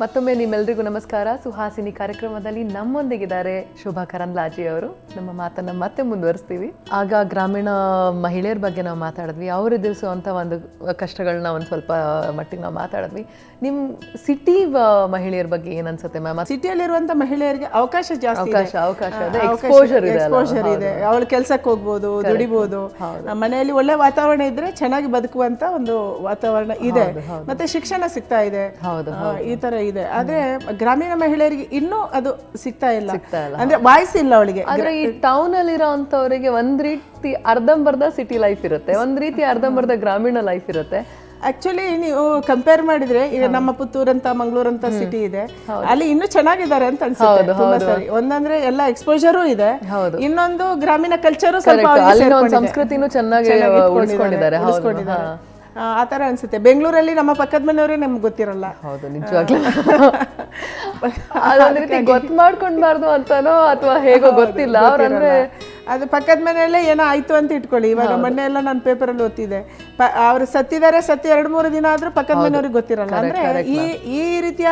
ಮತ್ತೊಮ್ಮೆ ನಿಮ್ಮೆಲ್ಲರಿಗೂ ನಮಸ್ಕಾರ. ಸುಹಾಸಿನಿ ಕಾರ್ಯಕ್ರಮದಲ್ಲಿ ನಮ್ಮೊಂದಿಗಿದ್ದಾರೆ ಶೋಭಾ ಕರಂದ್ಲಾಜೆ ಅವರು. ನಮ್ಮ ಮಾತನ್ನ ಮತ್ತೆ ಮುಂದುವರಿಸ್ತೀವಿ. ಆಗ ಗ್ರಾಮೀಣ ಮಹಿಳೆಯರ ಬಗ್ಗೆ ನಾವು ಮಾತಾಡಿದ್ವಿ, ಅವ್ರು ಎದುರಿಸುವಂಥ ಒಂದು ಕಷ್ಟಗಳನ್ನ ಒಂದು ಸ್ವಲ್ಪ ಮಟ್ಟಿಗೆ ನಾವು ಮಾತಾಡಿದ್ವಿ. ನಿಮ್ಮ ಸಿಟಿ ಮಹಿಳೆಯರ ಬಗ್ಗೆ ಏನು ಅನ್ಸುತ್ತೆ ಮ್ಯಾಮ್? ಸಿಟಿಯಲ್ಲಿರುವಂಥ ಮಹಿಳೆಯರಿಗೆ ಅವಕಾಶ ಜಾಸ್ತಿ, ಅವಕಾಶ ಎಕ್ಸ್ಪೋಜರ್ ಇದೆ. ಅವಳು ಕೆಲ್ಸಕ್ಕೆ ಹೋಗ್ಬೋದು, ದುಡಿಬೋದು, ಮನೆಯಲ್ಲಿ ಒಳ್ಳೆ ವಾತಾವರಣ ಇದ್ರೆ ಚೆನ್ನಾಗಿ ಬದುಕುವಂತ ಒಂದು ವಾತಾವರಣ ಇದೆ, ಮತ್ತೆ ಶಿಕ್ಷಣ ಸಿಗ್ತಾ ಇದೆ, ಈ ತರ ಇದೆ. ಆದ್ರೆ ಗ್ರಾಮೀಣ ಮಹಿಳೆಯರಿಗೆ ಇನ್ನೂ ಅದು ಸಿಗ್ತಾ ಇಲ್ಲ, ಅಂದ್ರೆ ವಾಯ್ಸ್ ಇಲ್ಲ ಅವಳಿಗೆ. ಆದ್ರೆ ಈ ಟೌನ್ ಅಲ್ಲಿ ಇರೋಂಥವ್ರಿಗೆ ಒಂದ್ ರೀತಿ ಅರ್ಧಂಬರ್ಧ ಸಿಟಿ ಲೈಫ್ ಇರುತ್ತೆ, ಒಂದ್ ರೀತಿ ಅರ್ಧಂಬರ್ಧ ಗ್ರಾಮೀಣ ಲೈಫ್ ಇರುತ್ತೆ. ಆಕ್ಚುಲಿ ನೀವು ಕಂಪೇರ್ ಮಾಡಿದ್ರೆ ಈಗ ನಮ್ಮ ಪುತ್ತೂರ್ ಅಂತ ಮಂಗಳೂರು ಅಂತ ಸಿಟಿ ಇದೆ, ಅಲ್ಲಿ ಇನ್ನೂ ಚೆನ್ನಾಗಿದ್ದಾರೆ ಅಂತ ಅನ್ಸುತ್ತೆ ತುಂಬಾ ಸರಿ. ಒಂದಂದ್ರೆ ಎಲ್ಲ ಎಕ್ಸ್ಪೋಜರು ಇದೆ, ಇನ್ನೊಂದು ಗ್ರಾಮೀಣ ಕಲ್ಚರು ಸ್ವಲ್ಪ ಸಂಸ್ಕೃತಿನೂ ಚೆನ್ನಾಗಿ ಉಳಿಸ್ಕೊಂಡಿದ್ದಾರೆ. ಆ ತರ ಅನ್ಸುತ್ತೆ. ಬೆಂಗಳೂರಲ್ಲಿ ನಮ್ಮ ಪಕ್ಕದ ಮನೆಯವರೇ ನಮ್ಗೆ ಗೊತ್ತಿರಲ್ಲ. ಹೌದು, ನಿಜವಾಗ್ಲೂ ಅದೊಂದ್ ರೀತಿ ಗೊತ್ತು ಮಾಡ್ಕೊಂಡ್ಬಾರ್ದು ಅಂತಾನೋ ಅಥವಾ ಹೇಗೋ ಗೊತ್ತಿಲ್ಲ. ಅವ್ರಂದ್ರೆ ಅದು ಪಕ್ಕದ ಮನೆಯಲ್ಲೇ ಏನೋ ಆಯ್ತು ಅಂತ ಇಟ್ಕೊಳ್ಳಿ. ಇವಾಗ ಮೊನ್ನೆ ಎಲ್ಲ ನಾನು ಪೇಪರಲ್ಲಿ ಓದ್ತಿದ್ದೆ, ಅವ್ರು ಸತ್ತು 2-3 ದಿನ ಆದ್ರೂ ಪಕ್ಕದ ಮನೆಯವ್ರಿಗೆ ಗೊತ್ತಿರಲ್ಲ. ಅಂದ್ರೆ ಈ ರೀತಿಯ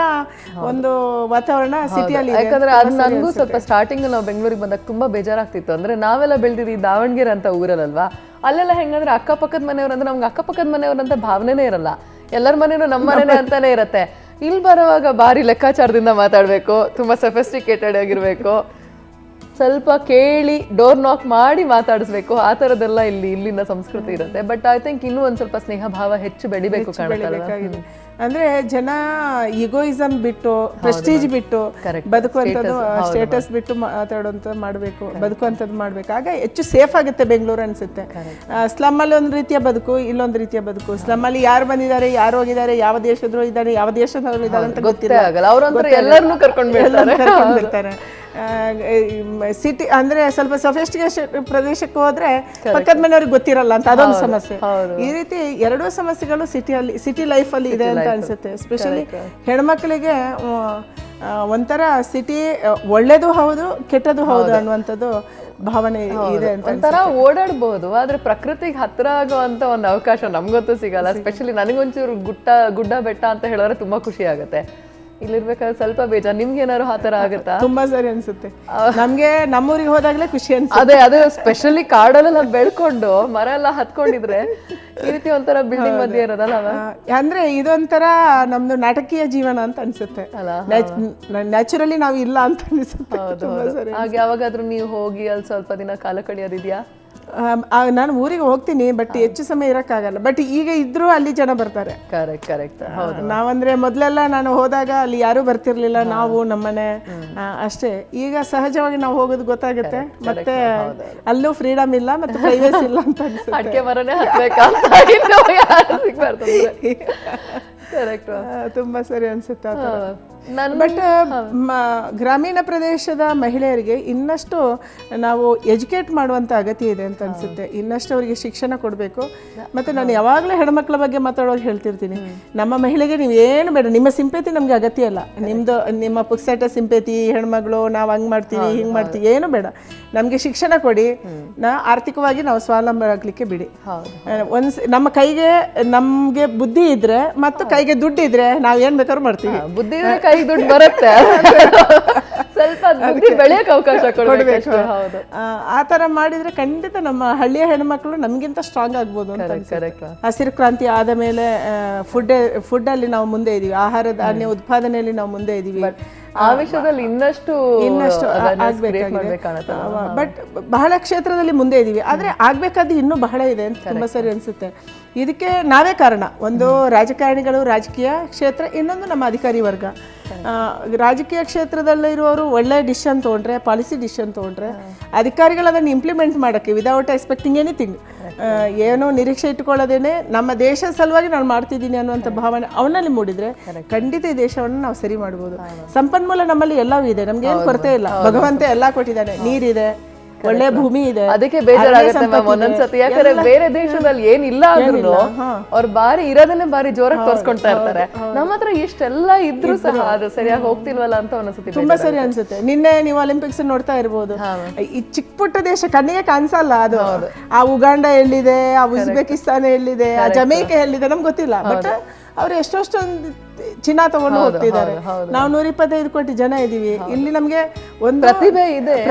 ಒಂದು ವಾತಾವರಣ ಸಿಟಿಯಲ್ಲಿ. ಯಾಕಂದ್ರೆ ಅದು ನನಗೂ ಸ್ವಲ್ಪ ಸ್ಟಾರ್ಟಿಂಗ್ ನಾವು ಬೆಂಗಳೂರಿಗೆ ಬಂದಾಗ ತುಂಬಾ ಬೇಜಾರಾಗ್ತಿತ್ತು. ಅಂದ್ರೆ ನಾವೆಲ್ಲ ಬೆಳೆದಿದ್ದೀವಿ ದಾವಣಗೆರೆ ಅಂತ ಊರಲ್ಲಲ್ವಾ, ಅಲ್ಲೆಲ್ಲ ಹೆಂಗಂದ್ರೆ ಅಕ್ಕಪಕ್ಕದ ಮನೆಯವ್ರು ಅಂದ್ರೆ ನಮ್ಗೆ ಅಕ್ಕಪಕ್ಕದ ಮನೆಯವ್ರಂತ ಭಾವನೆನೇ ಇರಲ್ಲ, ಎಲ್ಲರ ಮನೇನು ನಮ್ಮ ಮನೇನೆ ಅಂತಾನೆ ಇರತ್ತೆ. ಇಲ್ಲಿ ಬರುವಾಗ ಭಾರಿ ಲೆಕ್ಕಾಚಾರದಿಂದ ಮಾತಾಡ್ಬೇಕು, ತುಂಬಾ ಸಫಿಸ್ಟಿಕೇಟೆಡ್ ಆಗಿರ್ಬೇಕು, ಸ್ವಲ್ಪ ಕೇಳಿ ಡೋರ್ ನಾಕ್ ಮಾಡಿ ಮಾತಾಡಿಸ್ಬೇಕು, ಆ ಥರದ್ದೆಲ್ಲ ಇಲ್ಲಿನ ಸಂಸ್ಕೃತಿ ಇರುತ್ತೆ. ಬಟ್ ಐ ಥಿಂಕ್ ಇನ್ನೂ ಒಂದ್ ಸ್ವಲ್ಪ ಸ್ನೇಹ ಭಾವ ಹೆಚ್ಚು ಬೆಳಿಬೇಕು ಕಾಣುತ್ತೆ. ಅಂದ್ರೆ ಜನ ಈಗೋಯಿಸಮ್ ಬಿಟ್ಟು, ಪ್ರೆಸ್ಟೀಜ್ ಬಿಟ್ಟು ಬದುಕುವಂಥದ್ದು, ಸ್ಟೇಟಸ್ ಬಿಟ್ಟು ಮಾಡಬೇಕು, ಬದುಕುವಂಥದ್ದು ಮಾಡ್ಬೇಕು. ಆಗ ಹೆಚ್ಚು ಸೇಫ್ ಆಗುತ್ತೆ ಬೆಂಗಳೂರು ಅನ್ಸುತ್ತೆ. ಸ್ಲಮ್ ಅಲ್ಲಿ ಒಂದ್ ರೀತಿಯ ಬದುಕು, ಇಲ್ಲೊಂದ್ ರೀತಿಯ ಬದುಕು. ಸ್ಲಮ್ ಅಲ್ಲಿ ಯಾರು ಬಂದಿದ್ದಾರೆ, ಯಾರು ಹೋಗಿದ್ದಾರೆ, ಯಾವ ದೇಶದ್ರು ಇದ್ದಾರೆ, ಯಾವ ದೇಶದವರು ಇದ್ದಾರೆ ಅಂತ ಗೊತ್ತಿಲ್ಲ. ಎಲ್ಲರನ್ನೂ ಕರ್ಕೊಂಡು ಬರ್ತಾರೆ. ಸಿಟಿ ಅಂದ್ರೆ ಸ್ವಲ್ಪ ಸಫಿಸ್ಟಿಕೇಶನ್ ಪ್ರದೇಶಕ್ಕೆ ಹೋದ್ರೆ ಪಕ್ಕದ ಮನೆಯವ್ರಿಗೆ ಗೊತ್ತಿರಲ್ಲ ಅಂತ, ಅದೊಂದು ಸಮಸ್ಯೆ. ಈ ರೀತಿ ಎರಡೂ ಸಮಸ್ಯೆಗಳು ಸಿಟಿ ಲೈಫ್ ಅಲ್ಲಿ ಇದೆ ಅಂತ ಅನ್ಸುತ್ತೆ. ಎಸ್ಪೆಷಲಿ ಹೆಣ್ಮಕ್ಳಿಗೆ ಒಂಥರ ಸಿಟಿ ಒಳ್ಳೇದು ಹೌದು, ಕೆಟ್ಟದ್ದು ಹೌದು ಅನ್ನುವಂಥದ್ದು ಭಾವನೆ ಇದೆ ಅಂತ. ಒಂಥರ ಓಡಾಡ್ಬಹುದು, ಆದ್ರೆ ಪ್ರಕೃತಿಗೆ ಹತ್ರ ಆಗುವಂತ ಒಂದು ಅವಕಾಶ ನಮ್ಗೊತ್ತು ಸಿಗಲ್ಲ. ಎಸ್ಪೆಷಲಿ ನನಗೊಂಚೂರು ಗುಡ್ಡ ಬೆಟ್ಟ ಅಂತ ಹೇಳಿದ್ರೆ ತುಂಬಾ ಖುಷಿ ಆಗುತ್ತೆ. ಇಲ್ಲಿರ್ಬೇಕಾದ್ರೆ ಸ್ವಲ್ಪ ಬೇಜಾರು. ನಿಮ್ಗೆ ಏನಾದ್ರು ಆ ತರ ಆಗುತ್ತಾ? ತುಂಬಾ ಸರಿ ಅನ್ಸುತ್ತೆ. ನಮ್ಗೆ ನಮ್ಮೂರಿಗೆ ಹೋದಾಗ್ಲೇ ಖುಷಿ ಅನ್ಸುತ್ತೆ. ಅದೇ ಅದು ಸ್ಪೆಷಲಿ ಕಾಡಲ್ಲೆಲ್ಲ ಬೆಳ್ಕೊಂಡು ಮರ ಎಲ್ಲ ಹತ್ಕೊಂಡಿದ್ರೆ ಈ ರೀತಿ ಒಂಥರ ಬಿಲ್ಡಿಂಗ್ ಮಧ್ಯೆ ಇರೋದಲ್ಲ, ಅಂದ್ರೆ ಇದೊಂಥರ ನಮ್ದು ನಾಟಕೀಯ ಜೀವನ ಅಂತ ಅನ್ಸುತ್ತೆ. ನ್ಯಾಚುರಲಿ ನಾವು ಇಲ್ಲ ಅಂತ ಅನ್ಸುತ್ತೆ. ಹಾಗೆ ಯಾವಾಗಾದ್ರೂ ನೀವು ಹೋಗಿ ಅಲ್ಲಿ ಸ್ವಲ್ಪ ದಿನ ಕಾಲ ಕಳೆಯೋದಿದ್ಯಾ? ನಾನು ಊರಿಗೆ ಹೋಗ್ತೀನಿ, ಬಟ್ ಹೆಚ್ಚು ಸಮಯ ಇರಕ್ಕಾಗಲ್ಲ. ಬಟ್ ಈಗ ಇದ್ರೂ ಅಲ್ಲಿ ಜನ ಬರ್ತಾರೆ. ಕರೆಕ್ಟ್. ನಾವಂದ್ರೆ ಮೊದ್ಲೆಲ್ಲ ನಾನು ಹೋದಾಗ ಅಲ್ಲಿ ಯಾರು ಬರ್ತಿರ್ಲಿಲ್ಲ, ನಾವು ನಮ್ಮನೆ ಅಷ್ಟೇ. ಈಗ ಸಹಜವಾಗಿ ನಾವು ಹೋಗೋದು ಗೊತ್ತಾಗುತ್ತೆ, ಮತ್ತೆ ಅಲ್ಲೂ ಫ್ರೀಡಮ್ ಇಲ್ಲ, ಮತ್ತೆ ಪ್ರೈವೇಸಿ ಇಲ್ಲ ಅಂತ ಅನ್ಸುತ್ತೆ. ಅಡಿಕೆ ಮರನೇ ಹತ್ಬೇಕಂತ ತುಂಬಾ ಸರಿ ಅನ್ಸುತ್ತೆ. ಬಟ್ ಗ್ರಾಮೀಣ ಪ್ರದೇಶದ ಮಹಿಳೆಯರಿಗೆ ಇನ್ನಷ್ಟು ನಾವು ಎಜುಕೇಟ್ ಮಾಡುವಂತ ಅಗತ್ಯ ಇದೆ ಅಂತ ಅನ್ಸುತ್ತೆ. ಇನ್ನಷ್ಟು ಅವರಿಗೆ ಶಿಕ್ಷಣ ಕೊಡಬೇಕು. ಮತ್ತೆ ನಾನು ಯಾವಾಗಲೂ ಹೆಣ್ಮಕ್ಳ ಬಗ್ಗೆ ಮಾತಾಡುವಾಗ ಹೇಳ್ತಿರ್ತೀನಿ, ನಮ್ಮ ಮಹಿಳೆಗೆ ನೀವು ಏನು ಬೇಡ, ನಿಮ್ಮ ಸಿಂಪೇತಿ ನಮ್ಗೆ ಅಗತ್ಯ ಇಲ್ಲ. ನಿಮ್ಮ ಪುಕ್ಸಟ ಸಿಂಪೇತಿ, ಹೆಣ್ಮಗಳು ನಾವು ಹಂಗ್ ಮಾಡ್ತೀವಿ ಹಿಂಗ್ ಮಾಡ್ತೀವಿ, ಏನು ಬೇಡ. ನಮ್ಗೆ ಶಿಕ್ಷಣ ಕೊಡಿ, ಆರ್ಥಿಕವಾಗಿ ನಾವು ಸ್ವಾವಲಂಬರಾಗ್ಲಿಕ್ಕೆ ಬಿಡಿ. ನಮ್ಮ ಕೈಗೆ ನಮ್ಗೆ ಬುದ್ಧಿ ಇದ್ರೆ ಮತ್ತು ಕೈಗೆ ದುಡ್ಡು ಇದ್ರೆ ನಾವ್ ಏನ್ ಬೇಕಾದ್ರೂ ಮಾಡ್ತೀವಿ. ಬುದ್ಧಿ ಕೈಗೆ ದುಡ್ಡು ಬರುತ್ತೆ, ಸ್ವಲ್ಪ ಬೆಳೆಯಕ್ಕೆ ಅವಕಾಶ ಕೊಡಬೇಕು. ಆ ತರ ಮಾಡಿದ್ರೆ ಖಂಡಿತ ನಮ್ಮ ಹಳ್ಳಿಯ ಹೆಣ್ಮಕ್ಳು ನಮ್ಗಿಂತ ಸ್ಟ್ರಾಂಗ್ ಆಗ್ಬೋದು ಅಂತ. ಹಸಿರು ಕ್ರಾಂತಿ ಆದ ಮೇಲೆ ಫುಡ್ ಅಲ್ಲಿ ನಾವು ಮುಂದೆ ಇದೀವಿ, ಆಹಾರ ಧಾನ್ಯ ಉತ್ಪಾದನೆಯಲ್ಲಿ ನಾವು ಮುಂದೆ ಇದೀವಿ. ಆ ವಿಷಯದಲ್ಲಿ ಇನ್ನಷ್ಟು ಆಗ್ಬೇಕಾಗಿದೆ. ಬಟ್ ಬಹಳ ಕ್ಷೇತ್ರದಲ್ಲಿ ಮುಂದೆ ಇದೀವಿ, ಆದ್ರೆ ಆಗ್ಬೇಕಾದ್ದು ಇನ್ನೂ ಬಹಳ ಇದೆ ಅಂತ ತುಂಬಾ ಸರಿ ಅನ್ಸುತ್ತೆ. ಇದಕ್ಕೆ ನಾವೇ ಕಾರಣ. ಒಂದು ರಾಜಕಾರಣಿಗಳು, ರಾಜಕೀಯ ಕ್ಷೇತ್ರ, ಇನ್ನೊಂದು ನಮ್ಮ ಅಧಿಕಾರಿ ವರ್ಗ. ರಾಜಕೀಯ ಕ್ಷೇತ್ರದಲ್ಲಿರುವವರು ಒಳ್ಳೆ ಡಿಸಿಷನ್ ತೊಗೊಂಡ್ರೆ, ಪಾಲಿಸಿ ಡಿಸಿಷನ್ ತೊಗೊಂಡ್ರೆ, ಅಧಿಕಾರಿಗಳು ಅದನ್ನು ಇಂಪ್ಲಿಮೆಂಟ್ ಮಾಡೋಕ್ಕೆ ವಿದೌಟ್ ಎಕ್ಸ್ಪೆಕ್ಟಿಂಗ್ ಎನಿಥಿಂಗ್, ಏನೋ ನಿರೀಕ್ಷೆ ಇಟ್ಕೊಳ್ಳೋದೇನೆ ನಮ್ಮ ದೇಶದ ಸಲುವಾಗಿ ನಾನು ಮಾಡ್ತಿದ್ದೀನಿ ಅನ್ನುವಂಥ ಭಾವನೆ ಅವನಲ್ಲಿ ಮೂಡಿದ್ರೆ ಖಂಡಿತ ಈ ದೇಶವನ್ನು ನಾವು ಸರಿ ಮಾಡ್ಬೋದು. ಸಂಪನ್ಮೂಲ ನಮ್ಮಲ್ಲಿ ಎಲ್ಲವೂ ಇದೆ, ನಮ್ಗೆ ಏನು ಕೊರತೆ ಇಲ್ಲ. ಭಗವಂತ ಎಲ್ಲ ಕೊಟ್ಟಿದ್ದಾನೆ, ನೀರಿದೆ, ಒಳ್ಳೆ ಭೂಮಿ ಇದೆ. ಅದಕ್ಕೆ ಬೇಜಾರಾಗುತ್ತೆ ಮ್ಯಾಮ್ ಒಂದೊಂದ್ಸತಿ, ಯಾಕಂದ್ರೆ ಬೇರೆ ದೇಶದಲ್ಲಿ ಏನಿಲ್ಲ ಅಂದ್ರೂ ಅವ್ರು ಇರೋದನ್ನೇ ಬಾರಿ ಜೋರಾಗಿ ತೋರ್ಸ್ಕೊಂತಾ ಇರ್ತಾರೆ. ನಮ್ಮ ಹತ್ರ ಇಷ್ಟೆಲ್ಲ ಇದ್ರು ಸಹ ಅದು ಸರಿಯಾಗಿ ಹೋಗ್ತಿಲ್ವಲ್ಲ ಅಂತ ಒಂದೊಂದ್ಸತಿ ತುಂಬಾ ಸರಿ ಅನ್ಸುತ್ತೆ. ನಿನ್ನೆ ನೀವು ಒಲಿಂಪಿಕ್ಸ್ ನೋಡ್ತಾ ಇರ್ಬೋದು, ಈ ಚಿಕ್ಕ ಪುಟ್ಟ ದೇಶ ಕಣ್ಣಿಗೆ ಕಾಣಿಸಲ್ಲ ಅದು. ಆ ಉಗಾಂಡ ಎಲ್ಲಿದೆ, ಆ ಉಜ್ಬೇಕಿಸ್ತಾನ ಎಲ್ಲಿದೆ, ಆ ಜಮೈಕ ಎಲ್ಲಿದೆ ನಮ್ಗೆ ಗೊತ್ತಿಲ್ಲ. ಬಟ್ ಅವ್ರು ಎಷ್ಟೊಂದು ಚಿನ್ನ ತಗೊಂಡು ಹೋಗ್ತಿದ್ದಾರೆ. ನಾವು 125 ಕೋಟಿ ಜನ ಇದೀವಿ. ಇಲ್ಲಿ ನಮ್ಗೆ ಒಂದು ಪ್ರತಿಭೆ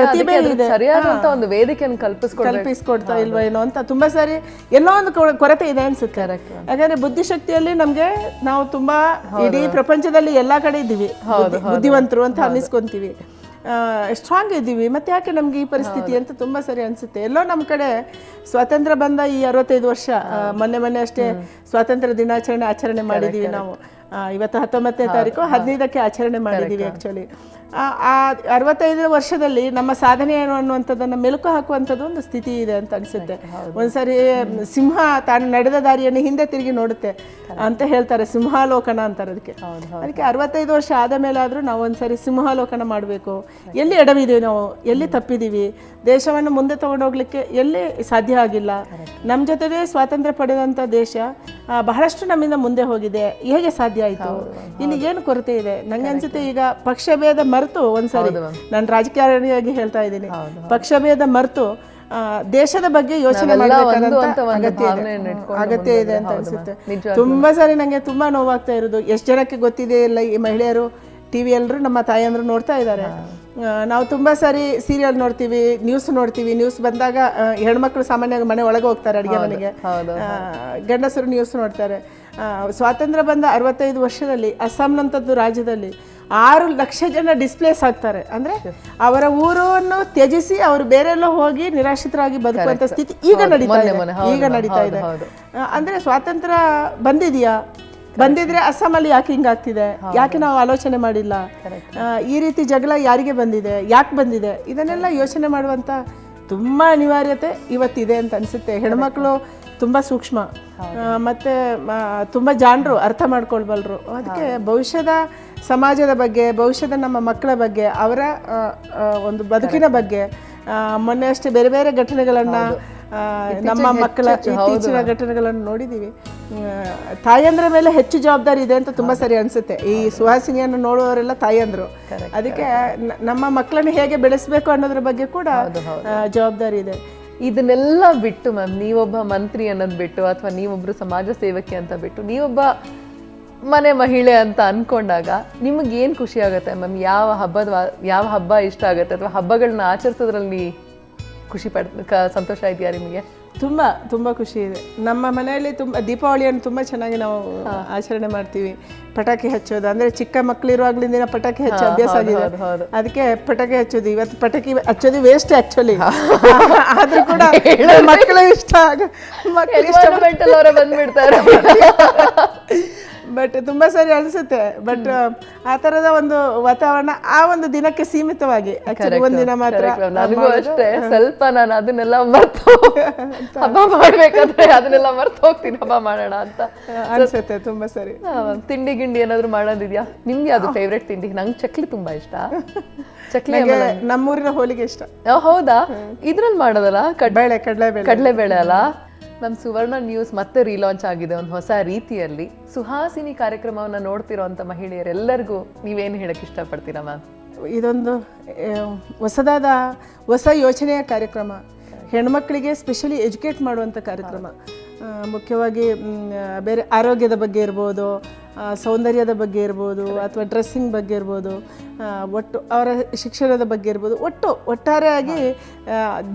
ಇದೆ, ಸರಿಯಾದಂತ ಒಂದು ವೇದಿಕೆಯನ್ನು ಕಲ್ಪಿಸ್ಕೊಡ್ತಾ ಇಲ್ವಾ ಏನೋ ಅಂತ ತುಂಬಾ ಸಾರಿ ಎಲ್ಲೋ ಒಂದು ಕೊರತೆ ಇದೆ ಅನ್ಸುತ್ತೆ. ಯಾಕಂದ್ರೆ ಬುದ್ಧಿಶಕ್ತಿಯಲ್ಲಿ ನಮ್ಗೆ ನಾವು ತುಂಬಾ ಇಡೀ ಪ್ರಪಂಚದಲ್ಲಿ ಎಲ್ಲಾ ಕಡೆ ಇದ್ದೀವಿ, ಬುದ್ಧಿವಂತರು ಅಂತ ಅನ್ನಿಸ್ಕೊಂತೀವಿ, ಸ್ಟ್ರಾಂಗ್ ಇದ್ದೀವಿ. ಮತ್ತೆ ಯಾಕೆ ನಮ್ಗೆ ಈ ಪರಿಸ್ಥಿತಿ ಅಂತ ತುಂಬಾ ಸರಿ ಅನ್ಸುತ್ತೆ. ಎಲ್ಲೋ ನಮ್ಮ ಕಡೆ ಸ್ವಾತಂತ್ರ್ಯ ಬಂದ ಈ 65 ವರ್ಷ, ಮೊನ್ನೆ ಅಷ್ಟೇ ಸ್ವಾತಂತ್ರ್ಯ ದಿನಾಚರಣೆ ಆಚರಣೆ ಮಾಡಿದ್ದೀವಿ ನಾವು. ಇವತ್ತು 19ನೇ ತಾರೀಕು 15ಕ್ಕೆ ಆಚರಣೆ ಮಾಡಿದ್ದೀವಿ. ಆ್ಯಕ್ಚುಲಿ ಆ 65 ವರ್ಷದಲ್ಲಿ ನಮ್ಮ ಸಾಧನೆ ಏನು ಅನ್ನುವಂಥದ್ದನ್ನು ಮೆಲುಕು ಹಾಕುವಂಥದ್ದು ಒಂದು ಸ್ಥಿತಿ ಇದೆ ಅಂತ ಅನಿಸುತ್ತೆ. ಒಂದ್ಸರಿ ಸಿಂಹ ತಾನು ನಡೆದ ದಾರಿಯನ್ನು ಹಿಂದೆ ತಿರುಗಿ ನೋಡುತ್ತೆ ಅಂತ ಹೇಳ್ತಾರೆ, ಸಿಂಹಾಲೋಕನ ಅಂತಾರೆ ಅದಕ್ಕೆ. 65 ವರ್ಷ ಆದ ಮೇಲಾದರೂ ನಾವು ಒಂದ್ಸರಿ ಸಿಂಹಾಲೋಕನ ಮಾಡಬೇಕು. ಎಲ್ಲಿ ಎಡವಿದ್ದೀವಿ ನಾವು, ಎಲ್ಲಿ ತಪ್ಪಿದ್ದೀವಿ, ದೇಶವನ್ನು ಮುಂದೆ ತಗೊಂಡೋಗ್ಲಿಕ್ಕೆ ಎಲ್ಲಿ ಸಾಧ್ಯ ಆಗಿಲ್ಲ. ನಮ್ಮ ಜೊತೆಗೆ ಸ್ವಾತಂತ್ರ್ಯ ಪಡೆದಂಥ ದೇಶ ಬಹಳಷ್ಟು ನಮ್ಮಿಂದ ಮುಂದೆ ಹೋಗಿದೆ, ಹೇಗೆ ಸಾಧ್ಯ ಆಯಿತು, ಇಲ್ಲಿ ಏನು ಕೊರತೆ ಇದೆ. ನಂಗೆ ಅನ್ಸುತ್ತೆ ಈಗ ಪಕ್ಷಭೇದ ಮರೆತು, ಒಂದ್ಸರಿ ನಾನು ರಾಜಕಾರಣಿಯಾಗಿ ಹೇಳ್ತಾ ಇದ್ದೀನಿ, ಪಕ್ಷಭೇದ ಮರೆತು ದೇಶದ ಬಗ್ಗೆ ಯೋಚನೆ ಮಾಡಬೇಕಾದಂತ ಅಗತ್ಯ ಇದೆ ಅಂತ ಅನ್ಸುತ್ತೆ. ತುಂಬಾ ಸಾರಿ ನಂಗೆ ತುಂಬಾ ನೋವಾಗ್ತಾ ಇರೋದು, ಎಷ್ಟು ಜನಕ್ಕೆ ಗೊತ್ತಿದೆ ಇಲ್ಲ ಈ ಮಹಿಳೆಯರು ಟಿವಿ ಎಲ್ಲರೂ ನಮ್ಮ ತಾಯಂದ್ರು ನೋಡ್ತಾ ಇದ್ದಾರೆ. ನಾವು ತುಂಬ ಸಾರಿ ಸೀರಿಯಲ್ ನೋಡ್ತೀವಿ, ನ್ಯೂಸ್ ನೋಡ್ತೀವಿ. ನ್ಯೂಸ್ ಬಂದಾಗ ಹೆಣ್ಮಕ್ಳು ಸಾಮಾನ್ಯವಾಗಿ ಮನೆ ಒಳಗೆ ಹೋಗ್ತಾರೆ ಅಡುಗೆ ಮನೆಗೆ, ಗಂಡಸರು ನ್ಯೂಸ್ ನೋಡ್ತಾರೆ. ಸ್ವಾತಂತ್ರ್ಯ ಬಂದ 65 ವರ್ಷದಲ್ಲಿ ಅಸ್ಸಾಂನಂಥದ್ದು ರಾಜ್ಯದಲ್ಲಿ 6 ಲಕ್ಷ ಜನ ಡಿಸ್ಪ್ಲೇಸ್ ಆಗ್ತಾರೆ. ಅಂದರೆ ಅವರ ಊರನ್ನು ತ್ಯಜಿಸಿ ಅವರು ಬೇರೆಲ್ಲೋ ಹೋಗಿ ನಿರಾಶ್ರಿತರಾಗಿ ಬದುಕುವಂಥ ಸ್ಥಿತಿ ಈಗ ನಡೀತಾ ಇದೆ. ಅಂದರೆ ಸ್ವಾತಂತ್ರ್ಯ ಬಂದಿದ್ರೆ ಅಸ್ಸಾಮಲ್ಲಿ ಯಾಕೆ ಹಿಂಗಾಗ್ತಿದೆ, ಯಾಕೆ ನಾವು ಆಲೋಚನೆ ಮಾಡಿಲ್ಲ, ಈ ರೀತಿ ಜಗಳ ಯಾರಿಗೆ ಬಂದಿದೆ, ಯಾಕೆ ಬಂದಿದೆ, ಇದನ್ನೆಲ್ಲ ಯೋಚನೆ ಮಾಡುವಂಥ ತುಂಬ ಅನಿವಾರ್ಯತೆ ಇವತ್ತಿದೆ ಅಂತ ಅನಿಸುತ್ತೆ. ಹೆಣ್ಮಕ್ಳು ತುಂಬ ಸೂಕ್ಷ್ಮ ಮತ್ತು ತುಂಬ ಜಾಣರು, ಅರ್ಥ ಮಾಡ್ಕೊಳ್ಬಲ್ರು. ಅದಕ್ಕೆ ಭವಿಷ್ಯದ ಸಮಾಜದ ಬಗ್ಗೆ, ಭವಿಷ್ಯದ ನಮ್ಮ ಮಕ್ಕಳ ಬಗ್ಗೆ, ಅವರ ಒಂದು ಬದುಕಿನ ಬಗ್ಗೆ ಮೊನ್ನೆ ಅಷ್ಟೇ ಬೇರೆ ಬೇರೆ ಘಟನೆಗಳನ್ನು, ನಮ್ಮ ಮಕ್ಕಳ ಇತ್ತೀಚಿನ ಘಟನೆಗಳನ್ನು ನೋಡಿದ್ದೀವಿ. ತಾಯಂದ್ರ ಮೇಲೆ ಹೆಚ್ಚು ಜವಾಬ್ದಾರಿ ಇದೆ ಅಂತ ತುಂಬ ಸರಿ ಅನಿಸುತ್ತೆ. ಈ ಸುಹಾಸಿನಿಯನ್ನು ನೋಡುವವರೆಲ್ಲ ತಾಯಂದ್ರು. ಅದಕ್ಕೆ ನಮ್ಮ ಮಕ್ಕಳನ್ನು ಹೇಗೆ ಬೆಳೆಸಬೇಕು ಅನ್ನೋದ್ರ ಬಗ್ಗೆ ಕೂಡ ಜವಾಬ್ದಾರಿ ಇದೆ. ಇದನ್ನೆಲ್ಲ ಬಿಟ್ಟು ಮ್ಯಾಮ್, ನೀವೊಬ್ಬ ಮಂತ್ರಿ ಅನ್ನೋದು ಬಿಟ್ಟು, ಅಥವಾ ನೀವೊಬ್ರು ಸಮಾಜ ಸೇವಕಿ ಅಂತ ಬಿಟ್ಟು, ನೀವೊಬ್ಬ ಮನೆ ಮಹಿಳೆ ಅಂತ ಅನ್ಕೊಂಡಾಗ ನಿಮಗೆ ಏನು ಖುಷಿ ಆಗುತ್ತೆ ಮ್ಯಾಮ್? ಯಾವ ಹಬ್ಬ ಇಷ್ಟ ಆಗುತ್ತೆ, ಅಥವಾ ಹಬ್ಬಗಳನ್ನ ಆಚರಿಸೋದ್ರಲ್ಲಿ ಸಂತೋಷ ಇದೆಯಾ ನಿಮಗೆ? ತುಂಬ ಖುಷಿ ಇದೆ. ನಮ್ಮ ಮನೆಯಲ್ಲಿ ದೀಪಾವಳಿಯನ್ನು ತುಂಬ ಚೆನ್ನಾಗಿ ನಾವು ಆಚರಣೆ ಮಾಡ್ತೀವಿ. ಪಟಾಕಿ ಹಚ್ಚೋದು ಅಂದರೆ ಚಿಕ್ಕ ಮಕ್ಕಳಿರುವಾಗ್ಲಿಂದ ಪಟಾಕಿ ಹಚ್ಚೋ ಅಭ್ಯಾಸ ಆಗಿದೆ. ಅದಕ್ಕೆ ಪಟಾಕಿ ಹಚ್ಚೋದು. ಇವತ್ತು ಪಟಾಕಿ ಹಚ್ಚೋದು ವೇಸ್ಟ್ ಆ್ಯಕ್ಚುಲಿ, ಆದರೂ ಕೂಡ ಮಕ್ಕಳು ಇಷ್ಟ ಬಂದ್ಬಿಡ್ತಾರೆ. ಬಟ್ ತುಂಬ ಸರಿ ಅನಿಸುತ್ತೆ. ಬಟ್ ಆ ಥರದ ಒಂದು ವಾತಾವರಣ ಆ ಒಂದು ದಿನಕ್ಕೆ ಸೀಮಿತವಾಗಿ, ಒಂದಿನ ಮಾತ್ರ. ನನಗೂ ಅಷ್ಟೇ, ಸ್ವಲ್ಪ ನಾನು ಅದನ್ನೆಲ್ಲ ಮರ್ತು ಹಬ್ಬ ಮಾಡ್ಬೇಕಾದ್ರೆ ಅದನ್ನೆಲ್ಲ ಮರ್ತು ಹೋಗ್ತೀನಿ, ಹಬ್ಬ ಮಾಡೋಣ ಅಂತ ಅನ್ಸುತ್ತೆ. ತುಂಬ ಸರಿ. ತಿಂಡಿ ಗಿಂಡಿ ಏನಾದ್ರು ಮಾಡೋದಿದ್ಯಾ ನಿಮ್ಗೆ? ಅದು ಫೇವ್ರೆಟ್ ತಿಂಡಿ? ನಂಗೆ ಚಕ್ಲಿ ತುಂಬಾ ಇಷ್ಟ. ಚಕ್ಲಿ ನಮ್ಮೂರಿನ ಹೋಳಿಗೆ ಇಷ್ಟ. ಹೌದಾ? ಇದ್ರಲ್ಲಿ ಮಾಡೋದಲ್ಲ, ಕಡಲೆಬೇಳೆ ಅಲ್ಲ. ನಮ್ಮ ಸುವರ್ಣ ನ್ಯೂಸ್ ಮತ್ತೆ ರೀಲಾಂಚ್ ಆಗಿದೆ ಒಂದು ಹೊಸ ರೀತಿಯಲ್ಲಿ. ಸುಹಾಸಿನಿ ಕಾರ್ಯಕ್ರಮವನ್ನು ನೋಡ್ತಿರೋಂಥ ಮಹಿಳೆಯರೆಲ್ಲರಿಗೂ ನೀವೇನು ಹೇಳಕ್ಕೆ ಇಷ್ಟಪಡ್ತೀರಾ ಮ್ಯಾಮ್? ಇದೊಂದು ಹೊಸ ಯೋಚನೆಯ ಕಾರ್ಯಕ್ರಮ, ಹೆಣ್ಮಕ್ಳಿಗೆ ಸ್ಪೆಷಲಿ ಎಜುಕೇಟ್ ಮಾಡುವಂಥ ಕಾರ್ಯಕ್ರಮ. ಮುಖ್ಯವಾಗಿ ಬೇರೆ ಆರೋಗ್ಯದ ಬಗ್ಗೆ ಇರ್ಬೋದು, ಸೌಂದರ್ಯದ ಬಗ್ಗೆ ಇರ್ಬೋದು, ಅಥವಾ ಡ್ರೆಸ್ಸಿಂಗ್ ಬಗ್ಗೆ ಇರ್ಬೋದು, ಒಟ್ಟು ಅವರ ಶಿಕ್ಷಣದ ಬಗ್ಗೆ ಇರ್ಬೋದು, ಒಟ್ಟಾರೆಯಾಗಿ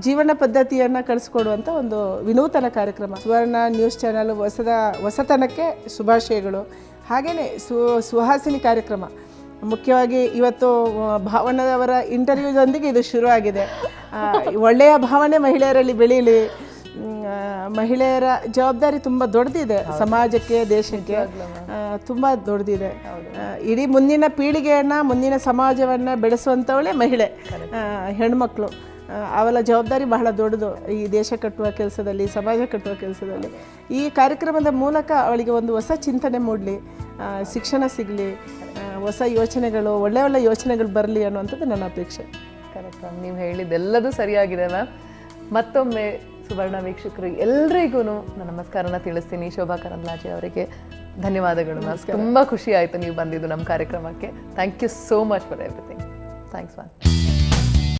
ಜೀವನ ಪದ್ಧತಿಯನ್ನು ಕಳಿಸ್ಕೊಡುವಂಥ ಒಂದು ವಿನೂತನ ಕಾರ್ಯಕ್ರಮ. ಸುವರ್ಣ ನ್ಯೂಸ್ ಚಾನಲ್ ಹೊಸತನಕ್ಕೆ ಶುಭಾಶಯಗಳು. ಹಾಗೆಯೇ ಸುಹಾಸಿನಿ ಕಾರ್ಯಕ್ರಮ ಮುಖ್ಯವಾಗಿ ಇವತ್ತು ಭಾವನದವರ ಇಂಟರ್ವ್ಯೂದೊಂದಿಗೆ ಇದು ಶುರುವಾಗಿದೆ. ಒಳ್ಳೆಯ ಭಾವನೆ ಮಹಿಳೆಯರಲ್ಲಿ ಬೆಳೀಲಿ. ಮಹಿಳೆಯರ ಜವಾಬ್ದಾರಿ ತುಂಬ ದೊಡ್ಡದಿದೆ, ಸಮಾಜಕ್ಕೆ, ದೇಶಕ್ಕೆ ತುಂಬ ದೊಡ್ಡದಿದೆ. ಇಡೀ ಮುಂದಿನ ಪೀಳಿಗೆಯನ್ನು, ಮುಂದಿನ ಸಮಾಜವನ್ನು ಬೆಳೆಸುವಂಥವಳೇ ಮಹಿಳೆ, ಹೆಣ್ಮಕ್ಳು. ಅವಳ ಜವಾಬ್ದಾರಿ ಬಹಳ ದೊಡ್ಡದು ಈ ದೇಶ ಕಟ್ಟುವ ಕೆಲಸದಲ್ಲಿ, ಸಮಾಜ ಕಟ್ಟುವ ಕೆಲಸದಲ್ಲಿ. ಈ ಕಾರ್ಯಕ್ರಮದ ಮೂಲಕ ಅವಳಿಗೆ ಒಂದು ಹೊಸ ಚಿಂತನೆ ಮೂಡಲಿ, ಶಿಕ್ಷಣ ಸಿಗಲಿ, ಹೊಸ ಯೋಚನೆಗಳು, ಒಳ್ಳೆ ಯೋಚನೆಗಳು ಬರಲಿ ಅನ್ನುವಂಥದ್ದು ನನ್ನ ಅಪೇಕ್ಷೆ. ಕರೆಕ್ಟ್ ಮ್ಯಾಮ್, ನೀವು ಹೇಳಿದ್ದೆಲ್ಲದೂ ಸರಿಯಾಗಿದೆ ಮ್ಯಾಮ್. ಮತ್ತೊಮ್ಮೆ ಸುವರ್ಣ ವೀಕ್ಷಕರು ಎಲ್ರಿಗೂ ನಮಸ್ಕಾರನ ತಿಳಿಸ್ತೀನಿ. ಶೋಭಾ ಕರಂದ್ಲಾಜೆ ಅವರಿಗೆ ಧನ್ಯವಾದಗಳು ಮ್ಯಾಮ್. ತುಂಬ ಖುಷಿ ಆಯಿತು ನೀವು ಬಂದಿದ್ದು ನಮ್ಮ ಕಾರ್ಯಕ್ರಮಕ್ಕೆ. Thank you so much for everything. Thanks ma'am.